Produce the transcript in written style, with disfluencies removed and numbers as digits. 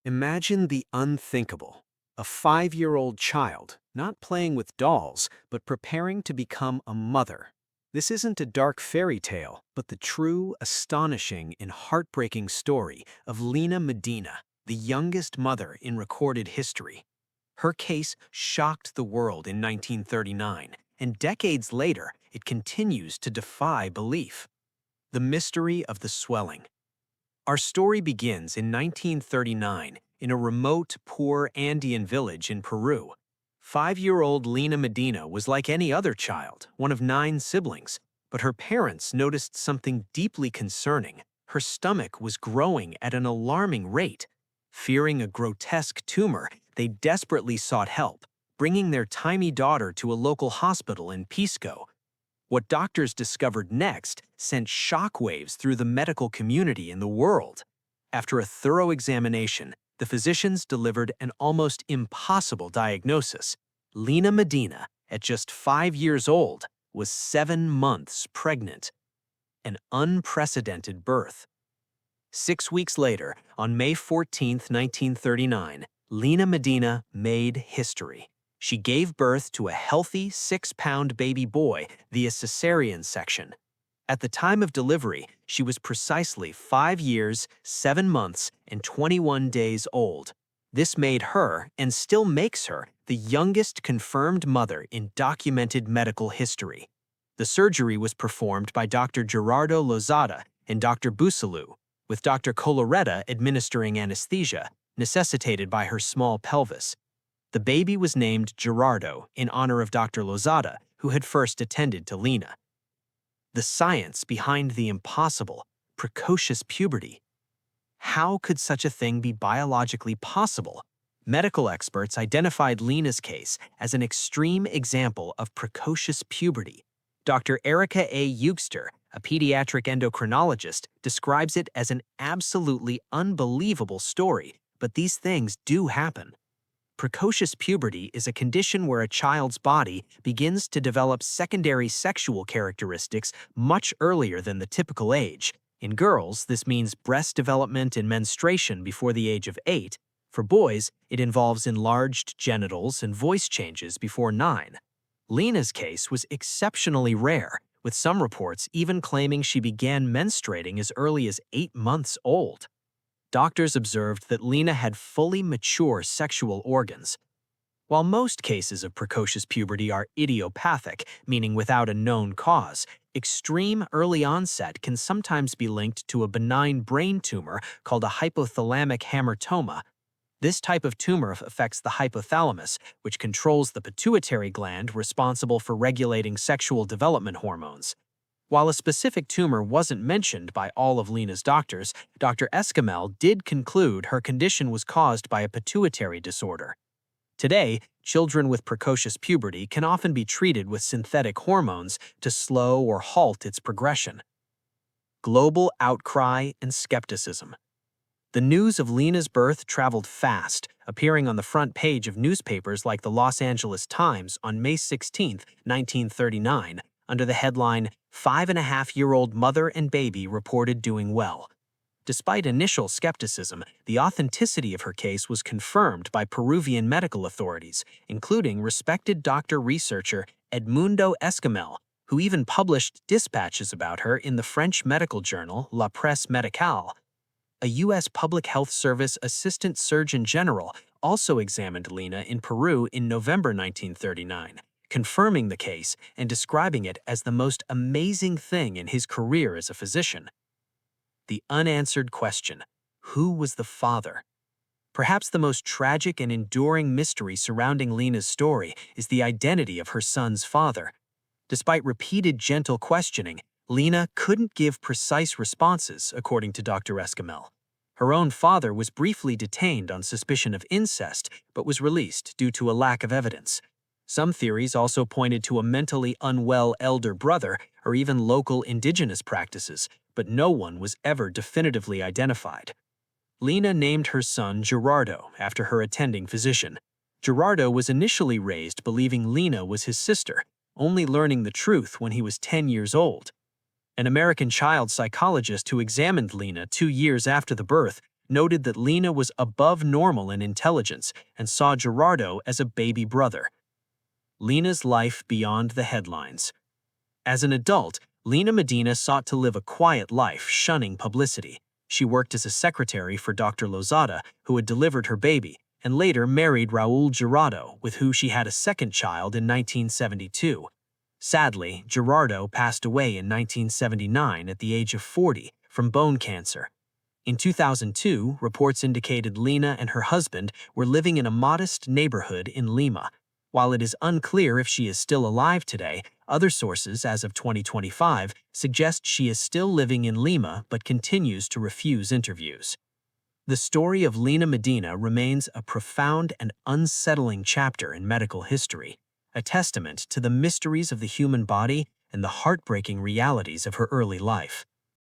Imagine the unthinkable. A 5-year-old child, not playing with dolls, but preparing to become a mother. This isn't a dark fairy tale, but the true, astonishing, and heartbreaking story of Lina Medina, the youngest mother in recorded history. Her case shocked the world in 1939, and decades later, it continues to defy belief. The mystery of the swelling. Our story begins in 1939 in a remote, poor Andean village in Peru. 5-year-old Lina Medina was like any other child, one of 9 siblings, but her parents noticed something deeply concerning. Her stomach was growing at an alarming rate. Fearing a grotesque tumor, they desperately sought help, bringing their tiny daughter to a local hospital in Pisco. What doctors discovered next sent shockwaves through the medical community in the world. After a thorough examination, the physicians delivered an almost impossible diagnosis. Lina Medina, at just 5 years old, was 7 months pregnant. An unprecedented birth. 6 weeks later, on May 14, 1939, Lina Medina made history. She gave birth to a healthy 6-pound baby boy via cesarean section. At the time of delivery, she was precisely 5 years, 7 months, and 21 days old. This made her, and still makes her, the youngest confirmed mother in documented medical history. The surgery was performed by Dr. Gerardo Lozada and Dr. Busalu, with Dr. Coloretta administering anesthesia, necessitated by her small pelvis. The baby was named Gerardo in honor of Dr. Lozada, who had first attended to Lina. The science behind the impossible, precocious puberty. How could such a thing be biologically possible? Medical experts identified Lina's case as an extreme example of precocious puberty. Dr. Erica A. Eugster, a pediatric endocrinologist, describes it as an absolutely unbelievable story, but these things do happen. Precocious puberty is a condition where a child's body begins to develop secondary sexual characteristics much earlier than the typical age. In girls, this means breast development and menstruation before the age of 8. For boys, it involves enlarged genitals and voice changes before 9. Lina's case was exceptionally rare, with some reports even claiming she began menstruating as early as 8 months old. Doctors observed that Lina had fully mature sexual organs. While most cases of precocious puberty are idiopathic, meaning without a known cause, extreme early onset can sometimes be linked to a benign brain tumor called a hypothalamic hamartoma. This type of tumor affects the hypothalamus, which controls the pituitary gland responsible for regulating sexual development hormones. While a specific tumor wasn't mentioned by all of Lina's doctors, Dr. Escamel did conclude her condition was caused by a pituitary disorder. Today, children with precocious puberty can often be treated with synthetic hormones to slow or halt its progression. Global outcry and skepticism. The news of Lina's birth traveled fast, appearing on the front page of newspapers like the Los Angeles Times on May 16, 1939, under the headline, 5.5-year-old mother and baby reported doing well. Despite initial skepticism, the authenticity of her case was confirmed by Peruvian medical authorities, including respected doctor-researcher Edmundo Escamel, who even published dispatches about her in the French medical journal La Presse Médicale. A U.S. Public Health Service Assistant Surgeon General also examined Lina in Peru in November 1939, confirming the case and describing it as the most amazing thing in his career as a physician. The unanswered question: who was the father? Perhaps the most tragic and enduring mystery surrounding Lina's story is the identity of her son's father. Despite repeated gentle questioning, Lina couldn't give precise responses, according to Dr. Escamel. Her own father was briefly detained on suspicion of incest, but was released due to a lack of evidence. Some theories also pointed to a mentally unwell elder brother or even local indigenous practices, but no one was ever definitively identified. Lina named her son Gerardo after her attending physician. Gerardo was initially raised believing Lina was his sister, only learning the truth when he was 10 years old. An American child psychologist who examined Lina 2 years after the birth noted that Lina was above normal in intelligence and saw Gerardo as a baby brother. Lina's life beyond the headlines. As an adult, Lina Medina sought to live a quiet life, shunning publicity. She worked as a secretary for Dr. Lozada, who had delivered her baby, and later married Raul Gerardo, with whom she had a second child in 1972. Sadly, Gerardo passed away in 1979 at the age of 40 from bone cancer. In 2002, reports indicated Lina and her husband were living in a modest neighborhood in Lima. While it is unclear if she is still alive today, other sources as of 2025 suggest she is still living in Lima but continues to refuse interviews. The story of Lina Medina remains a profound and unsettling chapter in medical history, a testament to the mysteries of the human body and the heartbreaking realities of her early life.